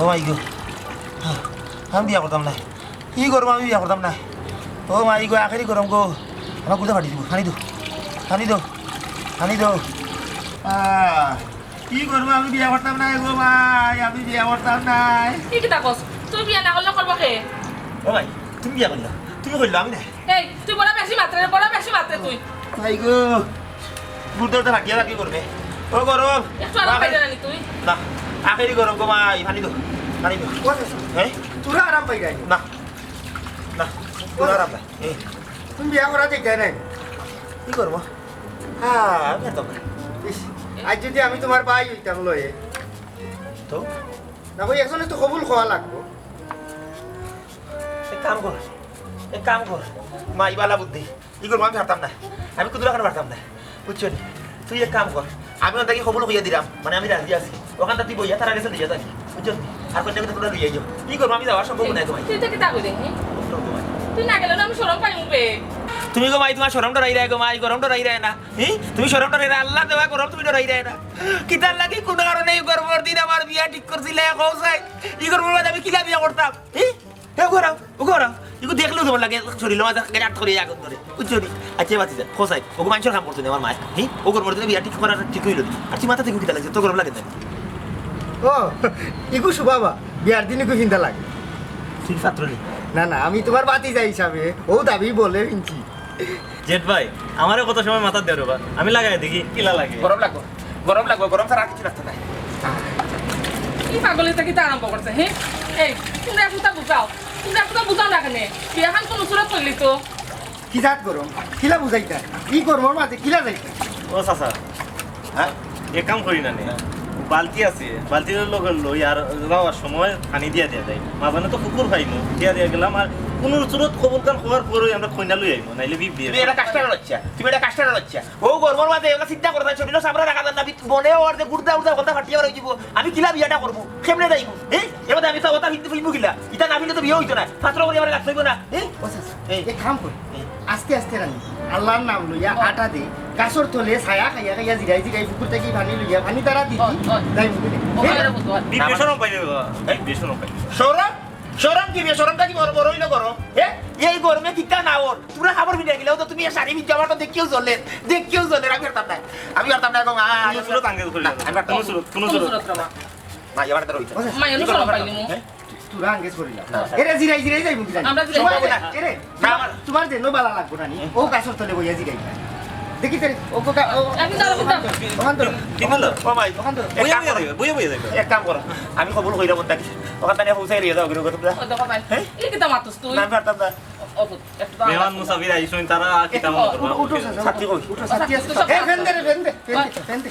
ও মাই গো আমি বিয়া করতাম না কি করবো আমি বিয়া করতাম না ও মাই গো আখেরি গরম গো আমার গুলো ফাটি দিব পানি দো পানি দো পানি দো কি করবো আমি বিয়া করতাম না গো ভাই আমি বিয়া করতাম না কি কিতা কস তুই বিয়া না করলে করবো কে ও ভাই তুমি বিয়া করলা তুমি করলো আমি না এই তুই বড় বেশি মাত্রে তুই ভাই গো গুড়টা ফাটিয়া কি করবে ও গরম একটু আরাম পাইলে না তুই না আখেরি গরম গো ভাই পানি দো হ্যাঁ তোরা আরাম পাই যাই না না তোরা আরাম নাই তুমি বিয়া করা দেখতে নাই কি করবো হ্যাঁ আমি তো আজ যদি আমি তোমার ভাই হইতাম লয়ে তো না কই একজনে তো কবুল খাওয়া লাগবো এক কাম কর মাই বালা বুদ্ধি ই করবো আমি পারতাম না আমি কুদুরা খানে পারতাম না বুঝছো নি তুই এক কাম কর আমি ওটাকে খবর হইয়া দিলাম মানে আমি রাজি আছি ওখানটা তুই বইয়া তারা গেছে দিয়ে থাকি বুঝছো নি আর কোন জায়গায় তোরা লইয়া যাও কি করবো আমি যাওয়ার সম্ভব নাই তোমায় তুই তো কিতা কই দেখি তুই না গেলে আমি শরম পাই মুবে তুমি গো মাই তোমার শরমটা রাই রায় গো মাই গরমটা রাই রায় না তুমি শরমটা রাই আল্লাহ দেওয়া গরম তুমি রাই রায় না কিতার লাগি কোন কারণে এই গরমের দিন আমার বিয়া ঠিক করছিলে কৌসাই ই গরমের মাঝে আমি কিলা বিয়া করতাম হে ঘোরাও ইগো দেখলেও তোমার লাগে শরীর মাঝে গাড়ি ধরে আগুন ধরে বুঝছো নি আচ্ছা বাতি যা খোসাই ওগো মানুষের কাম করতো না আমার মায় ও গরমের দিনে বিয়া ঠিক করার ঠিক হইল আর তুই মাথা থেকে কিতা লাগছে তো গরম লাগে না ও ইগু শুভাবা বিয়ার দিনে কো চিন্তা লাগে তুই ছাত্র নি না না আমি তোমার বাতি যাই হিসাবে ও দাবি বলে ইঞ্চি জেঠ ভাই আমারও কত সময় মাথা দেওয়া রবা আমি লাগাই দেখি কিলা লাগে গরম লাগবে গরম ছাড়া কিছু রাস্তা নাই কি পাগলে থেকে তা আরম্ভ করছে হ্যাঁ এই তুমি একটা বুঝাও না কেন বিয়াখান কোন সুরত করলি তো কি জাত গরম কিলা বুঝাইতা ই গরমের মাঝে কিলা যাইতা ও চাচা হ্যাঁ এক কাম করি না নে বালতি আছে বালতির লোক লই আর যাওয়ার সময় পানি দিয়া যায় মাঝানে তো কুকুর পাইনো দিয়া গেলাম আর কোন চুরত খবর কান খবর পরে আমরা খইনা লই আইবো নাইলে বিয়ে তুমি এটা কাজটা লচ্ছা ও গরমের মাঝে এগুলো চিন্তা করে তাই শরীর সামনে রাখা দেন না মনে ওর যে গুড়দা কথা ফাটিয়ে বার হইব আমি কিলা বিয়াটা করবো কেমনে যাইব এবার আমি তো ওটা হিন্দু ফিল্ম কিলা ইটা না ফিলে তো বিয়ে হইতো না ছাত্র করে আমার রাখতে হইব না এই কাম কর আস্তে আস্তে রানি আল্লাহর নাম লইয়া আটা দে গাছর তলে ছায়া খাইয়া খাইয়া জিরাই পুকুর থেকে পানি লইয়া পানি তারা দিতি যাই মুখে বিয়ে শরম পাই বিয়ে শরম পাই সরম কি বিয়ে সরমটা কি বড় হইলো করো এই গরমে কিটা না ওর পুরা খাবার ভিড়ে গেলেও তো তুমি শাড়ি ভিজে আমার তো দেখিও চললেন আমি পারতাম না গো কোন চুরত আঙ্গেল করি না কোন চুরত না এবার তো রইছে মাইনো শরম পাইলি মু তুরা আঙ্গেজ করিলা এরে জিরাই যাই মুখে আমরা জিরাই এরে তোমার যে নোবালা লাগবো না ও গাছর তলে বইয়া জিরাই দেখি তেরে ও কোকা ও আমি দাঁড়া ওখান তো কি হলো ও ভাই ওখান তো বইয়া যাইবে এক কাম করো আমি খবর কইরা মত থাকি ওখান থেকে পৌঁছাই রিয়া দাও গরু তোমরা ও দেখো ভাই এই কিতা মাতস তুই না পারতাম না ও একটু মেহমান মুসাফির আইসুন তারা কি তাম করবা উঠো ছাত্রী কই সাথী আছে এ ফেন দে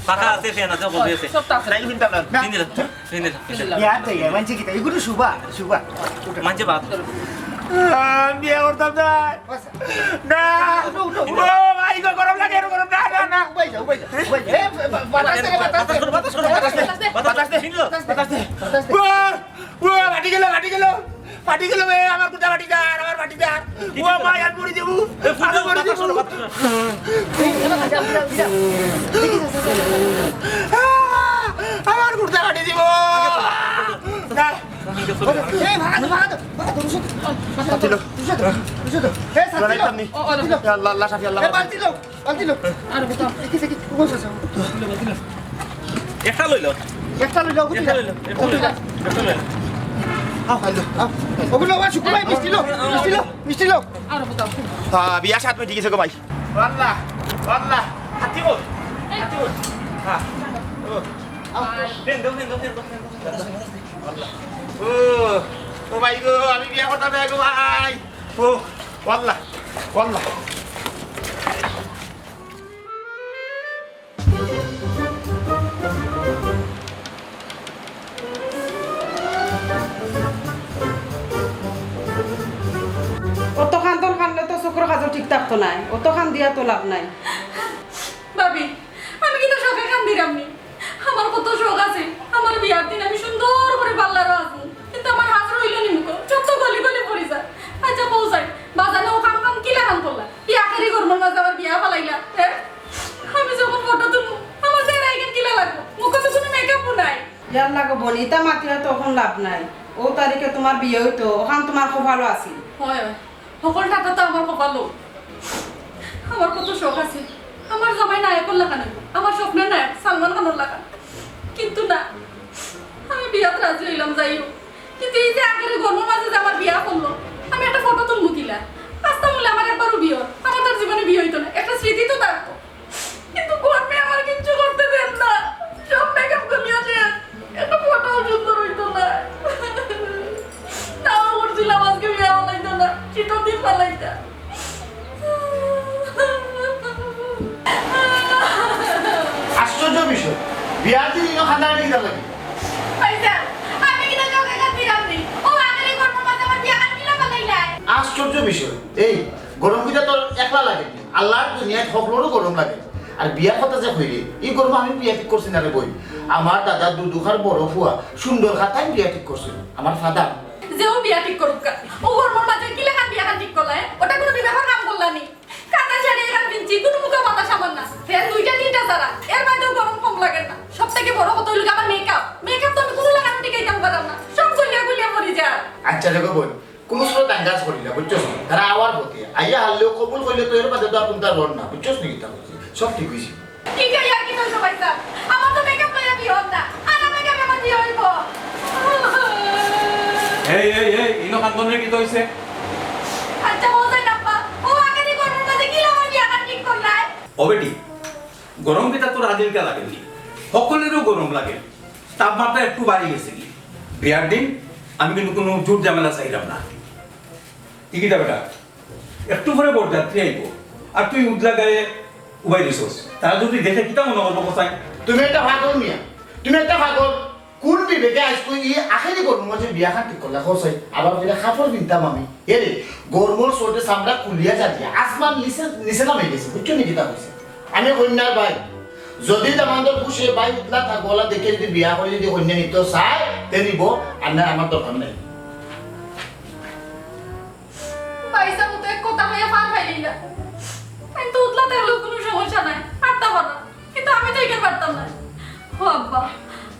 পাকা আছে ফেন আছে কবি আছে সব আছে নাই ভিনতাম না দিন দিন ইয়া তাই মানছি কি তাই গুরু শুবা মানছে বাদ বিয়ে করতাম না না ও ভাই গো গরম লাগে গরম না উবাই যা এ বাতাস দে বাতাস দে ও ফাটি গেল আমার কুটা ফাটি যার ও ভাই আর মরে যাবো আমার কুটা ফাটি দিব না এ ভাগা আল্লাহ আল্লাহ শাফি আল্লাহ বালতি লো আর বতা দেখি কোন আছে একটা লইলো একটা লইলো ওগুলো আবার শুকুমাই মিষ্টি লো আর বতা বিয়া সাত মিনিট গেছে গো ভাই আল্লাহ হাতি বল হ্যাঁ ফেন দো ও ভাই গো আমি বিয়া করতাম না গো ভাই ও আল্লাহ অত খান্তন খানলে তো চকুর কাজও ঠিক থাকতো নাই অত খান দিয়া তো লাভ নাই ভাবি আমি কিন্তু শখে খান দিলাম নি আমার কত শখ আছে আমার বিয়ার দিন আমি সুন্দর করে পার্লারও আসবো কিন্তু আমার হাত রইল নি মুখ চোখ গলি পড়ি যায় আচ্ছা পৌঁছাই বাজারে ও কাম কি লাগান করলা কি আখেরি গরমের মাঝে আমার বিয়া ফালাইলা আমি যখন ফটো তুলবো আমার চেহারা এখন কি লাগবো মুখে তো কোনো মেকআপও নাই যার লাগো বনিতা মাতিয়া তখন লাভ নাই। ও তারিখে তোমার বিয়ে হইতো, ওখান তোমার খুব ভালো আছিল। হয় হয়, সকল টাকা তো আমার কপালো। আমার কত শখ আছে, আমার জামাই নায়কের লাগা নেব, আমার স্বপ্নের নায়ক সালমান খানের লাগা। কিন্তু না, আমি বিয়াতে রাজি হইলাম যাই হোক। কিন্তু এই যে আগের গরমের মাঝে যে আমার বিয়া করলো, আমি একটা ফটো তুলবো কিলা, আস্তা বলে আমার একবারও বিয়ে, আমার তার জীবনে বিয়ে হইতো না, একটা স্মৃতি তো থাকতো। কিন্তু গরমে আমার কিচ্ছু করতে দেন না, সব মেকআপ করিয়া দেন, একটা ফটো সুন্দর হইতো না। তাও করছিলাম আজকে বিয়ে হলাইতো না, শীতের দিন পালাইতা। আশ্চর্য বিষয়, বিয়ার দিন খান্দার দিকে লাগে। আশ্চর্য বিষয়, এই গরম কিটা তোর একলা লাগে, আল্লাহর দুনিয়ায় সকলেরও গরম লাগে। আর বিয়ার কথা যে হইলে এই গরম আমি বিয়া ঠিক করছি না রে বই। আমার দাদা দুদুখার বড় ফুয়া সুন্দর খাতায় বিয়া ঠিক করছিল, আমার ফাদার। যে ও বিয়া ঠিক করুক, ও গরমের মাঝে কি লেখান বিয়া ঠিক করলে, ওটা কোনো বিবাহ কাম করলানি। কাটা ছেড়ে এখান পিনছি, কোনো মুখে মাথা সামান না, ফের দুইটা তিনটা ছাড়া, এর মধ্যেও গরম কম লাগে না। সব থেকে বড় কথা হইল আমার মেকআপ, মেকআপ তো আমি কোনো লাগানো টিকাইতাম পারাম না, সব গলিয়া গলিয়া পড়ি যায়। আচ্ছা রে বই, কোনো সময় দাঙ্গাজ করি না, বুঝছস? তারা আওয়ার হতে আইয়া হারলেও কবুল করলে তো এর মাঝে তো আপনি তার রন না, বুঝছস নাকি? তা বলছি সব ঠিক হয়েছে। ঠিক আছে, আর কি কইছো ভাইসা, আমার তো মেকআপ কইরা বিয়ে হল না, আর আমি মেকআপ আমার বিয়ে হইব। এই এই এই ইনো কান্দনে কি কইছে? আচ্ছা বলতেই না পা, ও আগেরই গরমের মাঝে কি আমার বিয়া ঠিক করলাই। ও বেটি, গরম কিটা তোর আদিলকে লাগে নি, সকলেরও গরম লাগে, তাপমাত্রা একটু বাড়ি গেছে কি। বিয়ার দিন আমি কিন্তু কোনো জোর ঝামেলা চাইলাম না। টিকিটা বেটা একটু পরে বরযাত্রী আইব, আর তুই উজলা গায়ে উবাই দিছস, তারা যদি দেখে কিটা মনে করবো কোথায়? তুমি একটা পাগল মিয়া, তুমি একটা পাগল। কোন বিবেকে আজকে ই আখেরি গরম মাঝে বিয়া খান ঠিক করলা খরচাই, আবার যেটা কাপড় কিনতাম আমি এরে গরমর চোটে চামড়া কুলিয়া যাতিয়া আসমান নিচে নামাই গেছে, বুঝছো নাকি? তা হয়েছে আমি কন্যার ভাই, যদি আমাদের খুশি ভাই উতলা থাকবলা দেখে যদি বিয়া করে যদি কন্যা নিত চাই তে নিব, আর না আমার দরকার নাই। পয়সা মতো এক কথা হইয়া ফান ফাইলি না, কিন্তু উতলা থাকলেও কোনো সমস্যা নাই, পারতাম না, কিন্তু আমি তো এখানে পারতাম না। ও আব্বা,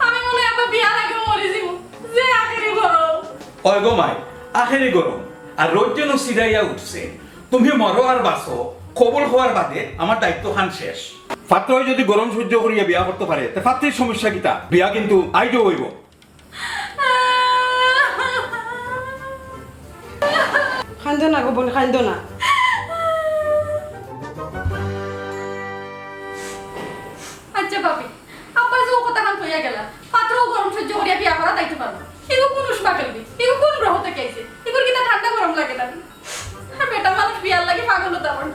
আমি মনে হয় আবার বিয়ার আগে মরে যাবো, যে আখেরি গরম। ওই গো মাই, আখেরি গরম আর রোদ যেন সিরাইয়া উঠছে, তুমি মরো আর বাঁচো, খবর হওয়ার বাদে আমার দায়িত্ব খান শেষ। পাত্র যদি গরম সহ্য করিয়া বিয়া করতে পারে, তা পাত্রের সমস্যা কিটা? বিয়া কিন্তু আইজও হইব। খান্দ না গো বোন, খান্দ না। আচ্ছা ভাবি, আব্বা যে ও কথা কান হইয়া গেলা, পাত্রও গরম সহ্য করিয়া বিয়া করা দায়িত্ব পারো। এগো কোন উষ্মা ফেলবি, এগো কোন গ্রহ থেকে আইছে, এগুর কিনা ঠান্ডা গরম লাগে না। আর বেটা মানুষ বিয়ার লাগে পাগল হতে পারে,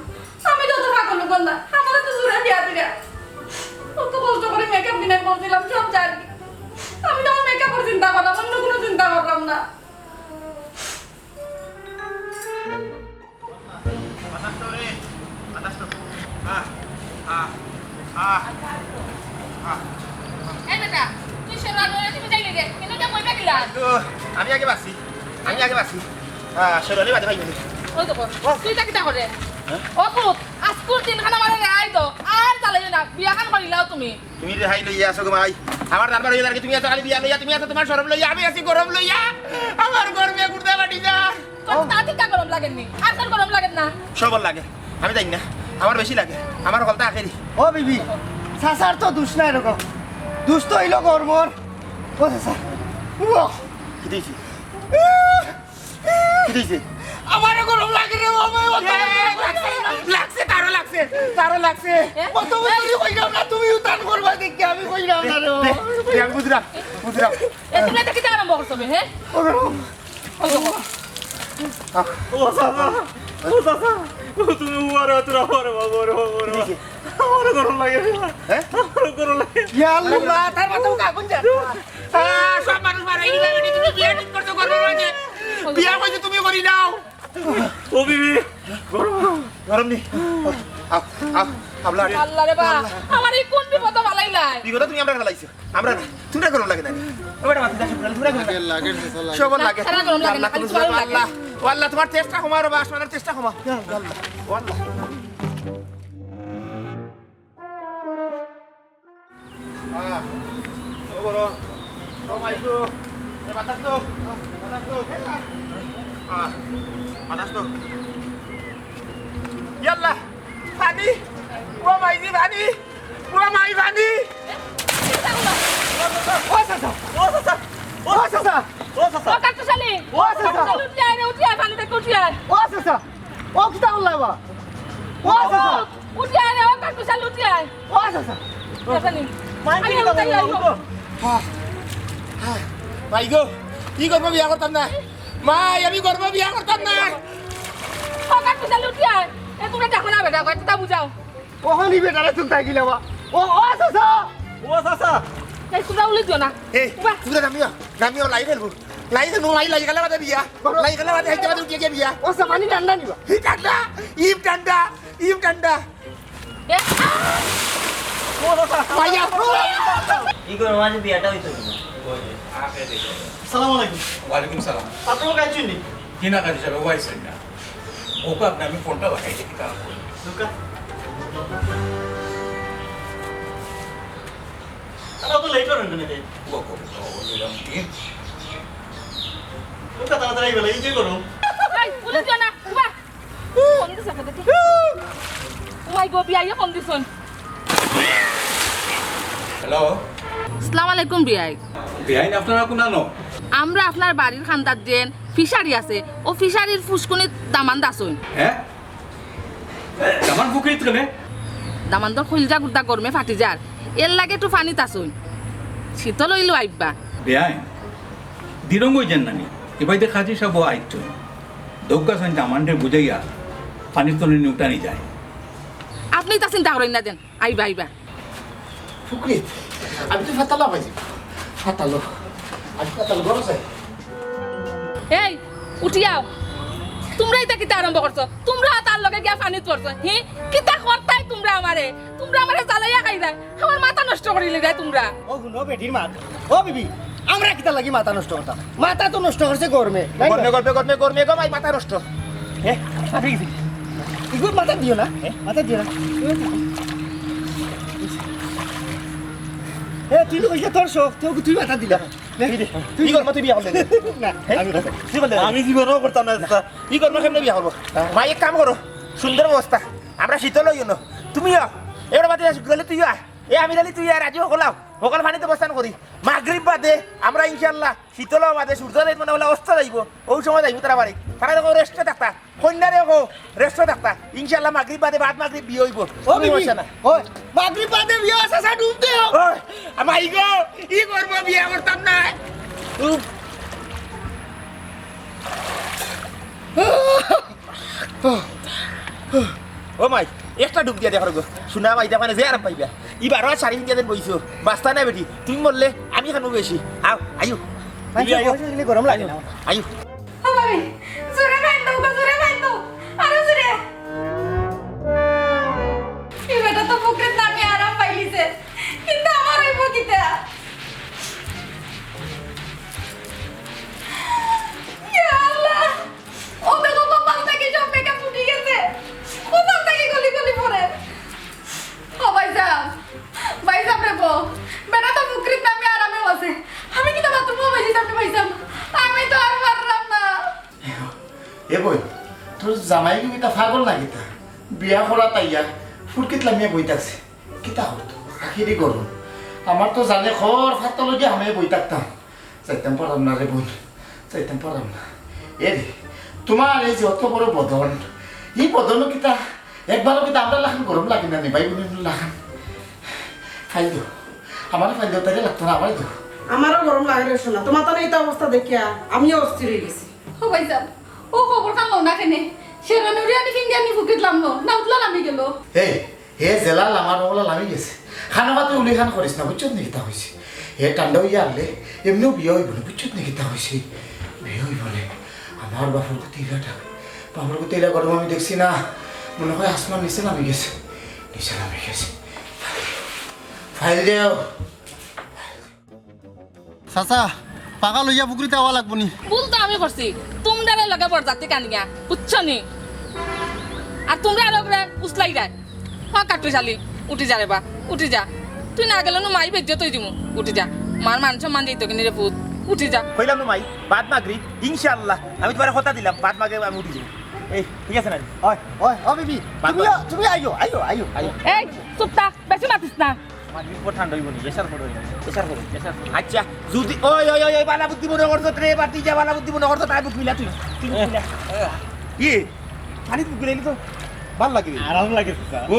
আমি তো পাগল হব না, আমার তো জোরে বিয়া দিরা। কত কষ্ট করে মেকআপ কিনে বলছিলাম সব জানি, আমি তো আমার মেকআপের চিন্তা করলাম, অন্য কোনো চিন্তা করলাম না। এই বেটা, তুই সেরা ধরে তুমি যাইলি রে, কিন্তু যা কইবা কিলা? আমি আগে বাসি, আমি আগে বাসি। সরলে বাদে ভাই বলি ওই তো তুই তা কিটা করে? ও পুত, আজকুর দিন খানা মারে রে আই তো, আর চালাই না, বিয়া খান করিলাও তুমি। তুমি রেহাই লইয়া আসো গো মাই, আমার দরবার হইয়া লাগে, তুমি এত খালি বিয়া লইয়া, তুমি এত তোমার শরম লইয়া, আমি আছি গরম লইয়া, আমার গরমে গুড়দা বাটি যা। তোর তাতি কা গরম লাগেননি, আর তোর গরম লাগেন না? সবল লাগে, আমি জানি না, আমার বেশি লাগে, আমার হলতা আখেরি। ও বিবি, সাসার তো দুষ নাই এরকম, দুষ তো হইল গরমর। ও সাসা, কি দিয়েছি? কি দিয়েছি? আমার গরম লাগে রে বাবা, লাগছে, তারও লাগছে, তারও লাগছে। কত বছরই কইলাম না তুমি উতান করবা দেখি, আমি কইলাম না রে বাবা। আমি বুঝলাম, বুঝলাম। এ তুমি এটা কিটা আরম্ভ করছো বে, হ্যাঁ? ও গরম। ও চাচা, ও চাচা, তুমি উয়ারে তোরা পরে বাবা রে বাবা রে। আমার গরম লাগে, হ্যাঁ? আমার গরম লাগে। ইয়া আল্লাহ, তার মাথা কাগুন যা। সব মানুষ মারা এই লাগে, তুমি বিয়া ঠিক করছো গরমের মাঝে, বিয়া কইছো তুমি করি নাও। ও বিবি, গরম গরম নি, আবলা আল্লাহ রে বা, আমার এই কোন বিপদ বালাইলাই? বিগত তুমি আমরা ফেলাইছো, আমরা না, তুমি গরম লাগে না। ওটা মাথা দাও, তুমি গরম লাগে, সবল লাগে। সারা গরম লাগে না, খালি গরম লাগে। আল্লাহ, ও আল্লাহ, তোমার চেষ্টা ক্ষমা রে বাস, আমার চেষ্টা ক্ষমা। আল্লাহ, ও আল্লাহ। ও গরম, ও মাইকো, বাতাস তো বাতাস তো ইয়াল্লা পানি ও মাইজি পানি ও মাই পানি ও সাসা ও সাসা ও সাসা ও সাসা ও কাটু শালি ও সাসা উঠি আয় পানি থেকে উঠি আয় ও সাসা ও কিতা হল্লাবা ও সাসা উঠি আয় ও কাটু শালি উঠি আয় ও সাসা শালি মাই কিতা হল্লাবা মাই গো কি করব বিয়া করতাম না মাই আমি করব বিয়া করতাম না ও কাটু শালি উঠি আয় এ তোমরা দেখো না বেটা কথা বুঝাও ওহনি বেটারে তুমি তাই গিলাবা ও সাসা ও চাচা এই তোমরা উলি দিও না এই তুই নামিও লাই ফেলবো লাই ফেলবো লাই গেলে বাদে বিয়া লাই গেলে বাদে হেঁটে বাদে উঠিয়ে বিয়া ও সব পানি ঠান্ডা নিবা ঠান্ডা ইম ঠান্ডা এ ও চাচা মাইয়া কি করবো মাঝে বিয়াটা হইতো সালাম আলাইকুম ওয়ালাইকুম সালাম আপনার কাজ শুনি কি না কাজ হিসাবে ওয়াইছেন না ওকে আপনি আমি ফোনটা লাগাই দেখি তারা দোকান তারা তো লেট করেন না ও করে তো বললাম কি দোকান তাড়াতাড়ি বেলা এই যে করো এই উলি দিও না বাহ কোন দিছে কথা ঠিক ওই গো বিয়া কোন দিছন হ্যালো আসসালামু আলাইকুম বিয়াই বেআইন আপনারা কোন আনো আমরা আপনার বাড়ির খান্দার দেন ফিশারি আছে ও ফিশারির ফুসকুনি দামান দাসুন হ্যাঁ আমার বুকে কেনে দামান তো খুলজা গুড়া গরমে ফাটি যার এর লাগে একটু পানি তাসুন শীতল হইলো আইবা বেআইন দিরঙ্গ যেন নানি এবাইতে খাজি সব আইতো দৌকা সন জামানরে বুঝাইয়া পানির তলে নিউটানি যায় আপনি তা চিন্তা করেন না দেন আইবা আইবা ফুকরিত আমি তো ফাতালা পাইছি ফাতালো আজ ফাতালো গরম আছে এই উঠিয়াও তোমরাই তা কিতা আরম্ভ করছো তোমরা তার লগে গিয়া পানিত পড়ছো হি কিতা করতাই তোমরা আমারে জ্বালাইয়া খাই যায় আমার মাথা নষ্ট করিলে যায় তোমরা ও গুণ বেটির মাত ও বিবি আমরা কিতা লাগি মাথা নষ্ট করতাম মাথা তো নষ্ট করছে গরমে গরমে গো ভাই মাথা নষ্ট হ্যাঁ ঠিক আছে ইগুর মাথা দিও না মাথা দিও না তুই কইছে তোর শখ তুই মাথা দিলা কি করবো তুই বিয়া করলে না আমি জীবনও করতাম না দাদা কি করবো কেমনে বিয়া করবো ভাই এক কাম করো সুন্দর অবস্থা আমরা শীতল হই না তুমিও এবার বাদে গেলে তুই এ আমি গেলি তুই রাজি হকলাও সকল পানিতে অবস্থান করি মাগরিব বাদে আমরা ইনশাল্লাহ শীতল বাদে সূর্য মানে বলে অস্ত যাইব ওই সময় যাইব তারা বাড়ি তারা দেখো রেস্টে থাকতা কন্যারে দেখো রেস্টে থাকতা ইনশাল্লাহ মাগরিব বাদে বাদ মাগরিব বিয়ে হইব ও বিবি ও মাগরিব বাদে বিয়া আছে সা ডুব দে ওই আমার ইগো ই করবো বিয়ে করতাম না ও মাই একটা ডুব দিয়া দেখো গো শুনা মাই মানে যে আরাম পাইবা এবার শাড়ি পিন্ধিয়া দেন বইছো বাস্তা নাই বেটি তুমি মরলে আমি খানো বেশি আও আয়ু গরম লাগে না আয়ু আমারে জোরে বাইন্দো জোরে বাইন্দো আরো জোরে এই বেটা তো ফুকরের নামে আরাম পাইলিছে কিন্তু আমার হইব কিতা ইয়া আল্লাহ ও দেখো কপাল থেকে সব মেকআপ ফুটে গেছে কপাল থেকে গলি গলি পড়ে ও ভাইজান রে গো বেটা তো ফুকরের নামে আরামে আছে আমি কিতা বাথরুমে বাইজি যাবে ভাইজান আমি তো আর পারলাম না এ বই তোর জামাই কি কিতা পাগল না কিতা বিয়া করা তাইয়া ফুরকিত লামিয়া বই থাকছে কিতা হতো আখিরি গরম আমার তো জানে খর ফাতল গিয়ে আমি বই থাকতাম যাইতাম পারাম না রে বোন যাইতাম পারাম না এ রে তোমার এই যে অত বড় বদন এই বদনও কিতা একবারও কিতা আমরা লাখান গরম লাগে না নি ভাই বোন লাখান খাই দো আমার খাই দো তাই লাগতো না আমার দো আমারও গরম লাগে রে শোনা তোমার তো এই অবস্থা দেখিয়া আমিও অস্থির হয়ে গেছি ও ভাইজান ও খবর কালো না কেনে সেরানি উড়িয়ানি ফিঙ্গানি ফুকিতলাম না উঠলাম আমি গেল হে হে জেলা লামার ওলা লামি গেছে খানা পাতে উলি খান করিস না বুঝছত নাকি তা হয়েছে হে ঠান্ডা হইয়া আনলে এমনিও বিয়ে হইব না বুঝছত নাকি তা হয়েছে বিয়ে হইব না আমার বাপুর গতি ইলাটা বাপুর গতি ইলা গরম আমি দেখছি না মনে হয় আসমান নিচে নামি গেছে নিচে নামি গেছে ফাইল দেও চাচা পাকা লইয়া পুকুরিতে আওয়া লাগবো নি ভুল তো আমি করছি তোমরা লগে বরজাতি কানিয়া বুঝছো নি আর তোমরা আর ওপরে উসলাই যায় হ্যাঁ কাটু শালি উঠি যা রে বা উঠি যা তুই না গেলে মাই বেজ্য তুই দিমু উঠি যা মার মান সম্মান দিত কিনি রে পুত উঠি যা কইলাম না মাই বাদ মাগরি ইনশাআল্লাহ আমি তোমার কথা দিলাম বাদ মাগরি আমি উঠি যাব এই ঠিক আছে না ওই ওই ও বিবি তুমি আইও আইও আইও আইও এই চুপ থাক বেশি মাতিস না মাগরি পর ঠান্ডা হইব নি এসার করো এসার করো আচ্ছা যদি ওই ওই ওই বালা বুদ্ধি মনে করছ রে বাতি যা বালা বুদ্ধি মনে করছ তাই বুঝিলা তুই তুই বুঝিলা কি পানি বুঝিলি তো ভালো লাগে আরাম লাগে ও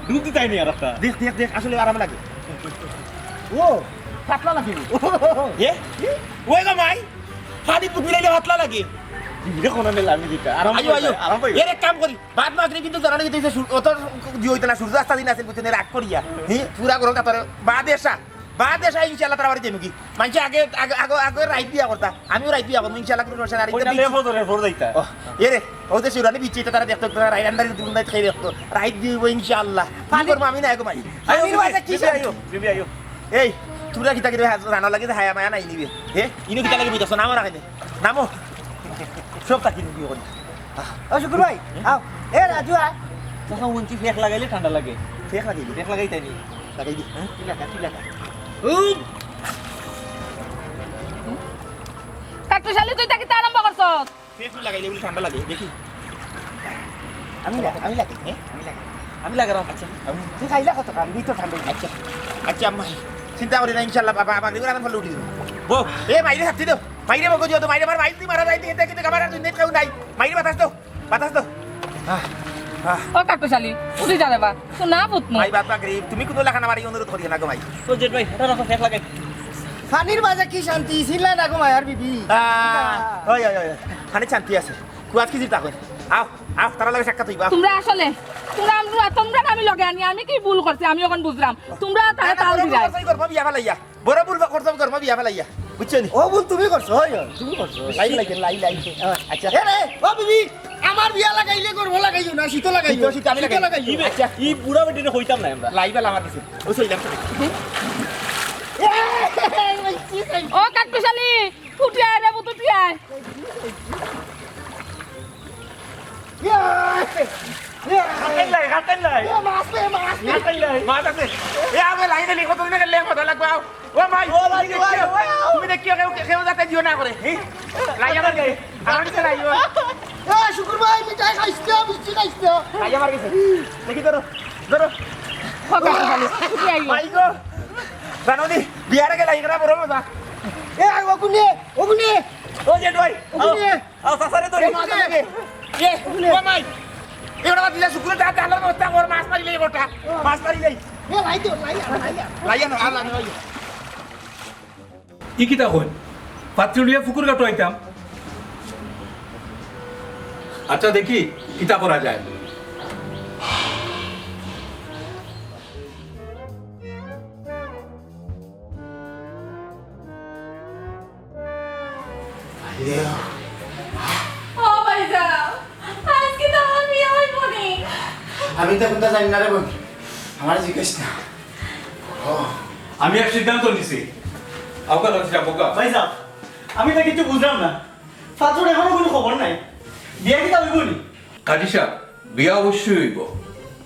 দুধ দিতাই নি আর একটা দেখ দেখ দেখ আসলে আরাম লাগে ও পাতলা লাগি এ ওই গো মাই পানি বুঝিলে হাতলা লাগে দেখো না মেলা আমি দিতা আরাম আইও আইও আরাম পাই এর এক কাম করি বাদ মাগরি কিন্তু জানালে কিন্তু অত দিও না সূর্য আস্তা দিন আছে বুঝছেন রাগ করিয়া পুরা গরম কাতরে বাদ এসা ইনশাআল্লাহ তার বাড়ি যাবি কি মানছে আগে আগে আগে রাইট দিয়া করতা আমিও রাইট দিয়া করব ইনশাআল্লাহ কিন্তু রোশন আর ওইটা লেফো ধরে ফোর যাইতা এরে ওতে শিরানি বিচিটা তারা দেখতো তারা রাইট আন্ডারে দিন দাই খাই দেখতো রাইট দিব ইনশাআল্লাহ কি করব আমি না এগো মাই আইও বাজে কি আইও বিবি আইও এই তুরা কিতা কিতা রানা লাগি হায়া মায়া নাই নিবি ইনো কিতা লাগি বিতাছ নামো রাখে নামো সব তাকি নিবি করি ও শুকুর ভাই আও এ রাজু আয় তখন উনচি ফেক লাগাইলে ঠান্ডা লাগে ফেক লাগিবি ফেক লাগাইতাই নি লাগাই দি কি লাগা কাটুশালি তুই তাকে আরম্ভ করছ ফেক লাগাইলে বলে ঠান্ডা লাগে দেখি আমি লাগে আমি লাগে আমি লাগারাম আচ্ছা তুই খাইলা কত কাম ভিতর ঠান্ডা আচ্ছা আচ্ছা আম্মাই চিন্তা করি না ইনশাআল্লাহ বাবা আমাকে করে ফল উঠি বো এ মাইরে হাতি দাও মাইরে বগো দিও তো মাইরে মার তুই মারা যাইতে এটা কিন্তু কামার তুই নেট খাও নাই মাইরে বাতাস দাও ও কাটুশালি উঠি যা দেবা তো না পুত না মাই বাবা গরিব তুমি কোন লেখা না মারি অনুরোধ করি না গো মাই তো জেট ভাই এটা রাখো ফেক লাগাই পানির মাঝে কি শান্তি ছিলা না গো মায়ার বিবি ওই ওই ওই খানে শান্তি আছে কুয়াত কি জিতা কই আও তারা লাগে সাক্ষাৎ হইবা তোমরা আসলে তোমরা আমি লগে আনি আমি কি ভুল করছি আমি এখন বুঝলাম তোমরা তারা তাল দিলাই করব বিয়া ফেলাইয়া বড় ভুল করতাম করব বিয়া ফেলাইয়া বুঝছনি ও ভুল তুমি করছো হয় তুমি করছো লাই আচ্ছা এ রে ও বিবি আমার বিয়া লাগাইলে করব লাগাইও না শীত লাগাইও শীত আমি লাগাই আচ্ছা ই বুড়া বেটিনে হইতাম না আমরা লাইবেল আমার দিছে ও সইলাম ও কাটুশালি উঠি আয় রে বুত উঠি আয় হাতেন লাই মাছ আছে এ আমি লাইনে লিখো তুমি না লেখো তো লাগবে ও মাই তুমি দেখিও কেউ যাতে দিও না করে লাই আমার গেছে আমার কাছে লাই এ শুকুর ভাই মিঠাই খাইছো মিষ্টি খাইছো লাই আমার গেছে দেখি ধরো ধরো ও কাটুশালি উঠি আই মাই গো জানোনি বিয়ারে গে লাই করা বড় মজা এ ওগুনে ও জেড ভাই ওগুনে আও সাসারে ধরে এ ও মাই এগুলো দিলে শুকুরে দাঁত আলার মস্তা ওর মাছ মারিলে গোটা মাছ মারিলে এ লাই তো লাইয়া না আর লাগে লাইয়া ই কিতা হইল পাত্রুলিয়া ফুকুর কাটো আইতাম আচ্ছা দেখি কিতা করা যায় ও ভাইজা আজকে তো আমার বিয়ে হইব নি আমি তো কোনটা জানি না রে বোন আমার জিজ্ঞেস না আমি এক সিদ্ধান্ত নিছি আউকা লক্ষা বোকা ভাই সাহেব আমি তো কিছু বুঝলাম না ফাজুর এখনো কোনো খবর নাই বিয়া কি তা হইব নি কাজী সাহেব বিয়া অবশ্যই হইব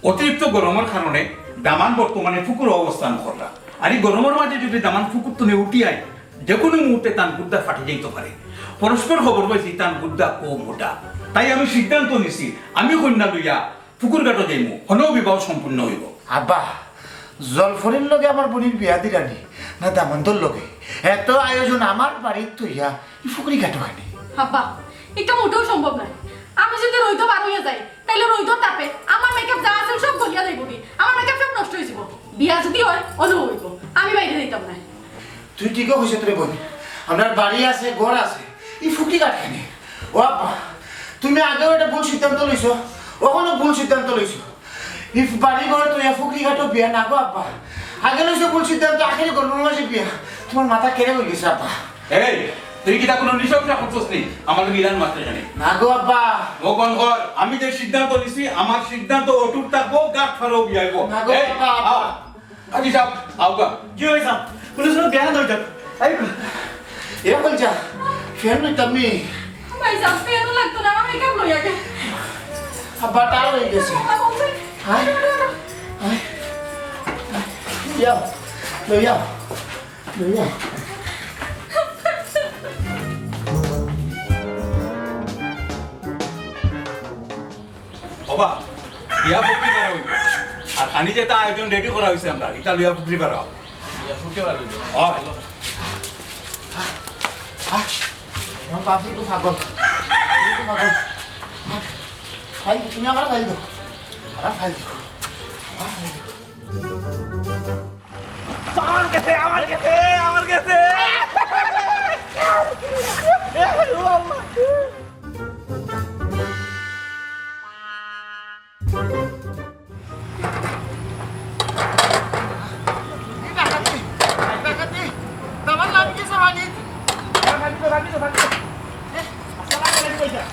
অতিরিক্ত গরমের কারণে দামান বর্তমানে ফুকুর অবস্থান করলা আর এই গরমের মাঝে যদি দামান ফুকুর তুমি উঠি আয় যে কোনো মুহূর্তে তান গুদ্দা ফাটি যাইতে পারে পরস্পর খবর পাইছি তান গুদ্দা ও মোটা তাই আমি সিদ্ধান্ত নিছি আমি কন্যা লইয়া ফুকুর ঘাটো যাইমু হলেও বিবাহ সম্পূর্ণ হইব আব্বা জলফরির লগে আমার বোনের বিয়া দিলানি না দামন্তর লগে এত আয়োজন আমার বাড়ির তুইয়া ফুকরি কাটো খানি আব্বা এটা মোটেও সম্ভব নয় আমি যদি রইতো বার হইয়া যাই তাইলে রইতো তাপে আমার মেকআপ যা আছে সব গলিয়া যাইব কি আমার মেকআপ সব নষ্ট হয়ে যাব বিয়া যদি হয় অনু হইব আমি বাইরে যাইতাম না তুই ঠিকও হয়েছে তোরে বোন আপনার বাড়ি আছে ঘর আছে এই ফুকরি কাট খানি ও আব্বা তুমি আগেও একটা ভুল সিদ্ধান্ত লইছো ওখানে ভুল সিদ্ধান্ত লইছো এই বাড়ি ঘরে তুই ফুকরি কাটো বিয়া না গো আব্বা আগে লইছো ভুল সিদ্ধান্ত আখেরি করবো মাসে বিয়া তোমার মাথা কেড়ে হয়ে গেছে আব্বা এই তুই কিতা কোনো নিশংসা করছস নি আমার ইরান মাত্র জানে না গো আব্বা ভগবান ঘর আমি যে সিদ্ধান্ত নিছি আমার সিদ্ধান্ত অটুট থাকবো গাছ ফারো বিয়াইবো না গো বাবা। কাজী সাহেব আউকা কি হই সাহেব পুলিশ লোক বিয়া ধরে যাক এই এ বলছা ফের নই তুমি ভাইজা পেন লাগতো না আমার মেকআপ লইয়া গে আব্বা টাল হয়ে গেছে হাই হাই লইয়া লইয়া লইয়া বাবা বিয়া ফুকরি করা হইব আর খানি যেটা আয়োজন রেডি করা হয়েছে আমরা এটা বিয়া ফুকরি করা হবে আমার বাপি তো পাগল খাই তুমি আমার খাই দো আর খাই দো আমার কাছে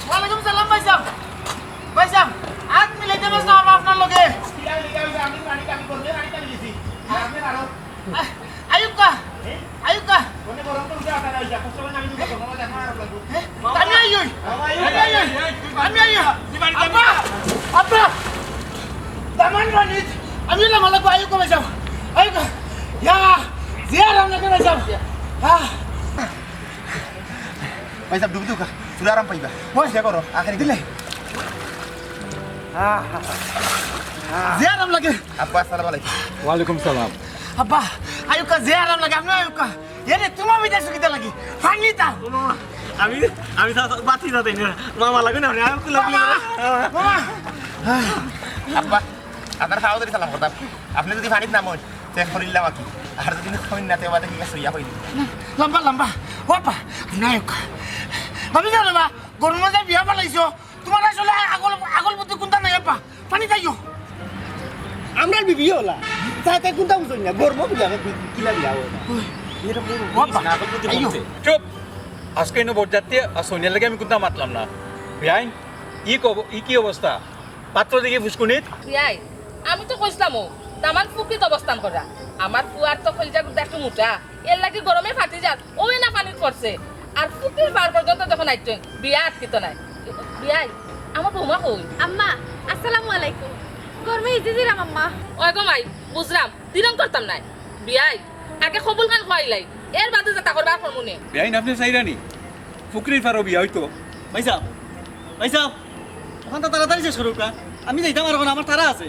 ওয়ালাইকুম সালাম ভাইসাব ভাইসাব আজ মিলাইতে বসলাম আপনার লগে আয়ুকা আয়ুকা আমি আইয়ই আমি আইয়ই আপা আপা দামান বানিত আমি না মালা আয়ুকা ভাইসাব আয়ুকা ইয়া জিয়ার আমরা কে ভাইসাব ভাইসাব ডুব দুকা তুই আরাম পাইবা ওই সে করো আখেরি দিলে জিয়ারাম লাগে আব্বা আসসালামু আলাইকুম ওয়ালাইকুম সালাম আব্বা আয়ুকা জিয়ারাম লাগে আমি আয়ুকা এনে তুমি বিদেশ কিটা লাগি ফানিতা আমি বাতি না দেই না মামা লাগে না আমি কুলা মামা আব্বা আপনার খাওয়া ধরে সালাম করতাম আপনি যদি পানিত নামন চেক করিলাম কি আর যদি কমিন না তেবা দেখি সইয়া হইলি লম্বা লম্বা ওপা নায়ক ভাবি জানো না গরম যে বিয়া পালাইছো তোমার আসলে আগল আগল বুদ্ধি কোনটা নাই আব্বা পানি যাইও আমরা বিবি হলা তাতে কোনটা বুঝুন না গর্ব বিয়া কিলা বিয়া হলা এটা বড় ওপা আইও চুপ আজকে এনে বরযাত্রী আর সোনিয়ার লাগে আমি কোনটা মাতলাম না বিয়াইন ই কি অবস্থা পাত্র দেখি ফুসকুনিত বিয়াই আমি তো কইছিলাম তামান ফুকিত অবস্থান করা আমার ফুয়ার তো কলজা গুড়া একটু মোটা এর লাগি গরমে ফাটি যাত ওই না পানি পড়ছে আর ফুকির বার পর্যন্ত যখন আইতেন বিয়া আটকিত নাই বিয়াই আমার বৌমা কই আম্মা আসসালামু আলাইকুম গরমে ইজি দিলাম আম্মা ওই গো মাই বুঝলাম দিরম করতাম নাই বিয়াই আগে কবুল খান খোয়াইলাই এর বাদে যেটা করবার ফরমুনে বিয়াইন আপনি চাইরানি ফুকরির ফারো বিয়া হইতো ভাইসাব ভাইসাব এখন তো তাড়াতাড়ি শেষ করুকা আমি যাইতাম আর আমার তারা আছে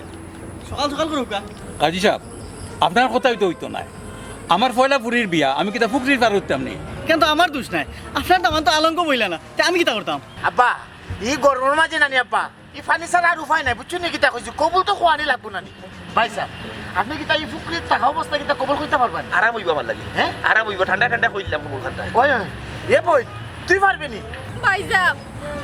সকাল সকাল করুকা কাজী সাহেব আপনার কথাই তো হইতো না আমার পয়লা পুরীর বিয়া আমি কিতা ফুকরির ফার হইতাম নি কিন্তু আমার দোষ নাই আপনার দামান তো আলঙ্ক বইলা না তা আমি কিতা করতাম আব্বা ই গরমের মাঝে নানি আব্বা ই ফানি ছাড়া আর উপায় নাই বুঝছো নি কিতা কইছি কবুল তো খোয়ানি লাগবো নানি ভাই স্যার আপনি কিতা ই ফুকরির টাকা অবস্থা কিতা কবুল কইতে পারবেন আরাম হইব আমার লাগে হ্যাঁ আরাম হইব ঠান্ডা ঠান্ডা কইলাম কবুল খানটা ওই এ বই তুই পারবি নি ভাইজাব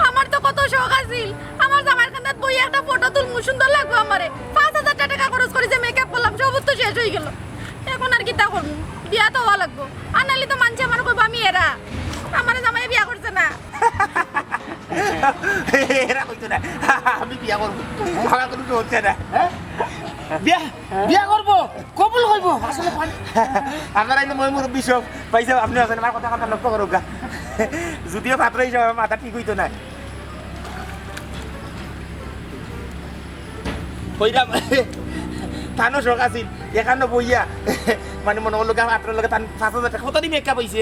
আমার তো কত শখ আছিল আমার জামাইয়ের কান্দাত বই একটা ফটো তুলমু সুন্দর লাগবে আমারে 5000 টাকা খরচ করে যে মেকআপ করলাম সব তো শেষ হয়ে গেল এখন আর কিতা করব বিয়া তো হওয়া লাগবো আনালি তো মানছে আমার কইব আমি এরা আমার জামাই বিয়া করছে না এরা কইতো না আমি বিয়া করব ভালো করে তো হচ্ছে না বিয়া বিয়া করব কবুল হইব আসলে আপনারা কিন্তু মই মুরব্বী সব পাইছে আপনি আছেন আমার কথা লক্ষ্য করুক যদিও পাত্র হিসাবে মাথা ঠিক হইতো না কইরাম থানো শখ আছিল এখানে বইয়া মানে মনে হলো আপনার লগে 5000 টাকা কত দিন মেকআপ হইছে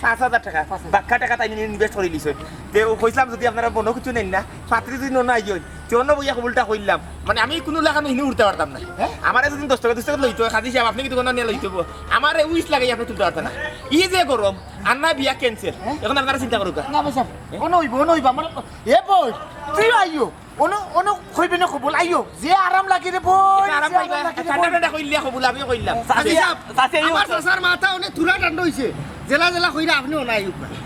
5000 টাকা বাক্কা টাকা তাই ইনভেস্ট করে লিছে তে কইছিলাম যদি আপনারা বনো কিছু নেন না পাত্রী যদি নন আইয় তেমন বইয়া কবুলটা কইলাম মানে আমি কোনো লাগানো হিনে উঠতে পারতাম না আমারে যদি 10 টাকা 20 টাকা লইতো খাদি সাহেব আপনি কিন্তু কোনো নিয়ে লইতো আমারে উইস লাগাই আপনি তুলতে পারতেন না ই যে গরম আর না বিয়া ক্যান্সেল এখন আপনারা চিন্তা করুক না ভাই সাহেব ono হইব আমার এ বই তুই আইও ono কইবে না কবুল আইও যে আরাম লাগি রে বই আরাম পাইবা ঠান্ডা ঠান্ডা কইলিয়া কবুল আমি কইলাম আমার সাসার মাথা অনেক তুলা ঠান্ডা হইছে জেলা জেলা কইরা আপনিও নাই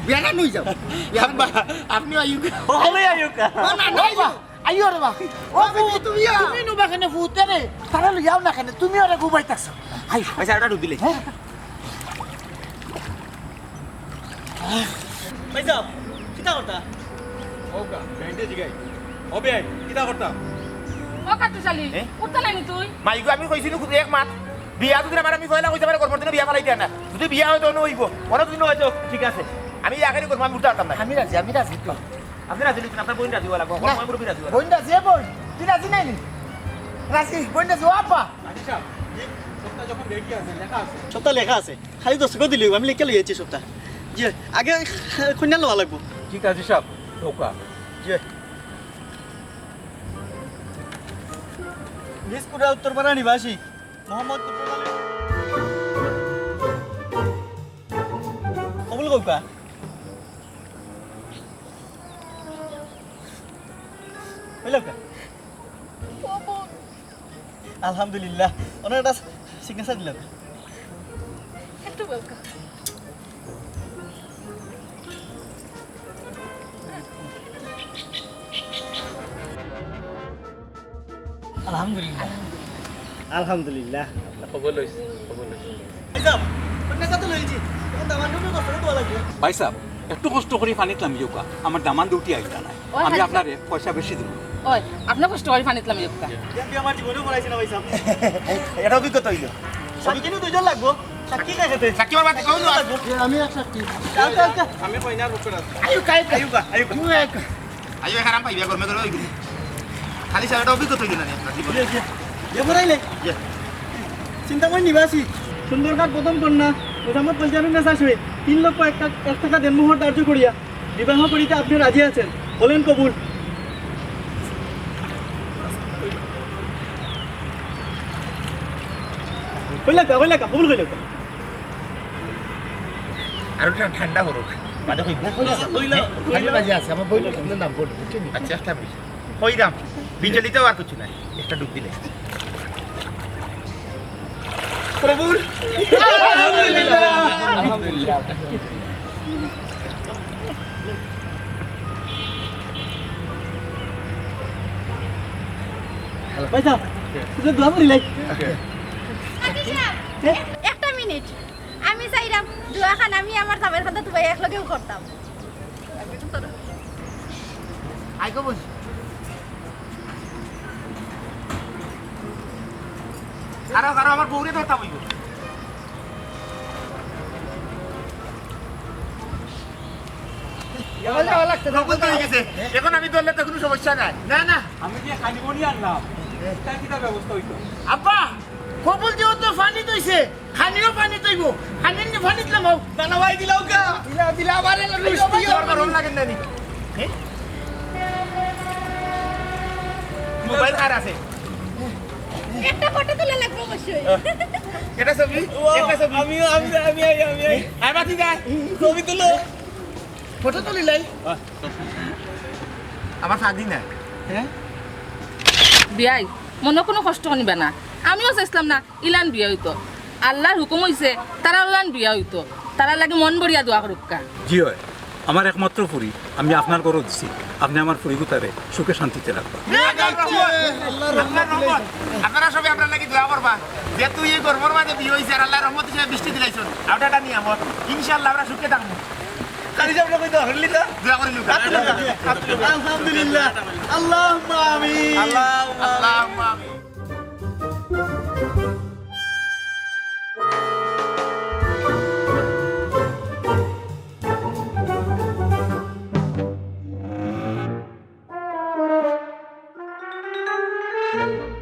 বিয়া গান হই যাও আব্বা আপনি আইয়ুক ওলে আয়ুকা না নাই আইও রে বা ও তুমি নুবা কেন ফুতে রে তারা লইয়াও না কেন তুমি ওরে ঘুমাইতাছো আই পয়সা ওটা ঢুক দিলে ভাইসাব কিতা করতা ওকা ব্যান্ডে জিগাই ও বিয়াই কিতা করতাম ও কাটু চালি উঠতে নাই তুই মাইগো আমি কইছিলো খুব এক মাত বিয়া যদি আমার আমি কইলা কইতে পারে করব দিন বিয়া পালাই দেনা যদি বিয়া হয় তো হইব অন্য দিন হয়তো ঠিক আছে আমি আগে করব আমি উঠতে পারতাম না আমি রাজি তো আপনি রাজি লিখুন আপনার বোন রাজি হওয়া লাগবে আমার মুরব্বী রাজি হওয়া বোন রাজি এ বই তুই রাজি নাই নি রাজি বোন রাজি ও আপা কাজী সাহেব সপ্তাহ যখন রেডি আছে লেখা আছে সপ্তাহ লেখা আছে খালি 10 টাকা দিলি আমি লিখে লইছি সপ্তাহ জি আগে কন্যা লওয়া লাগবো জি কাজী সাহেব ওকা জি বিস্কুটা উত্তরপাড়া নিবাসী মোহাম্মদ কুতুব আলী। কবুল কৌকা হইল কা আলহামদুলিল্লাহ ওনার একটা সিগনেচার দিল একটু বলকা আলহামদুলিল্লাহ আলহামদুলিল্লাহ খবর লইছে খবর লইছে এই যাও অন্য কথা লইছি এখন দামান দুটো কষ্ট দেওয়া লাগবে ভাই সাহেব একটু কষ্ট করে পানিত নামিও কা আমার দামান ডিউটি আইতা নাই ওই আমি হাজি আপনার পয়সা বেশি দিব ওই আপনার কষ্ট করে পানিতলাম একটা আমি আমার জীবনেও পড়াইছি না ভাই সাহেব এটা অভিজ্ঞতা হইল সাক্ষী কিন্তু দুজন লাগবো সাক্ষী কাই খেতে সাক্ষী আমার বাতি কইলো আমি এক সাক্ষী আমি কইনার উপর আছে আয়ুকা আয়ু হারাম পাইবা গরমে গরমে হইল খালি সাহেব এটা অভিজ্ঞতা হইল না আপনার জীবনে যে পড়াইলে চিন্তা করে নিবাসী সুন্দরঘাট প্রথম কন্যা মোহাম্মদ পঞ্চানন নেশা সহে 3 লক্ষ 1 টাকা দেনমোহর ধার্য করিয়া বিবাহ করিতে আপনি রাজি আছেন বলেন কবুল কইলা কবুল কইলা আর ওটা ঠান্ডা হরুক বাদে কইব খালি বাজে আছে আমার বইটা তোমার নাম বল বুঝছেন আচ্ছা একটা কইরাম বিজলিতেও আর কিছু নাই একটা ডুব দিলে কবুল আলহামদুলিল্লাহ ভাই সাহেব তুই দোয়া করি লাই একটা মিনিট আমি চাইলাম দুয়াখান আমি আমার জামাইয়ের কথা তুমি একলগেও করতাম আই কবুল কারো কারো আমার বউরে ধরতা হইব কবুল তো হয়ে গেছে এখন আমি ধরলে তো কোনো সমস্যা নাই না না আমি যে খালি বনি আনলাম এটা কি ব্যবস্থা হইতো আব্বা কবুল দিও তো পানি দইছে খানিও পানি দইব খানি নি পানি দিলাম নানা ভাই দিলাও কা দিলা আমারে লুষ্টি তোর গরম লাগে না নি মোবাইল কার আছে একটা ফটো তুলে লাগবে অবশ্যই এটা ছবি একটা ছবি আমি আই বাতি যা ছবি তুলো ফটো তুলিলাই আমার সাদি না বিয়াই মনে কোনো কষ্ট নিবা না আমিও চাইছিলাম না ইলান বিয়া হইতো আল্লাহর হুকুম হইছে তারা ইলান বিয়া হইতো তারা লাগে মন বড়িয়া দোয়া করুকা জি হয় আমার একমাত্র ফুরি আমি আপনার করো দিছি আপনি আমার ফুরি গুতারে সুখে শান্তিতে রাখবা আপনারা সবাই আপনার লাগি দোয়া করবা যেহেতু এই গরমের মাঝে বিয়ে হয়েছে আর আল্লাহর রহমত হিসেবে বৃষ্টি দিলাইছেন আউটাটা নিয়ে আমার ইনশাআল্লাহ আমরা সুখে থাকবো কালি যাব কই তো হরলি তো দোয়া করে লুকা আলহামদুলিল্লাহ আল্লাহুম্মা আমিন আল্লাহুম্মা আমিন Thank you.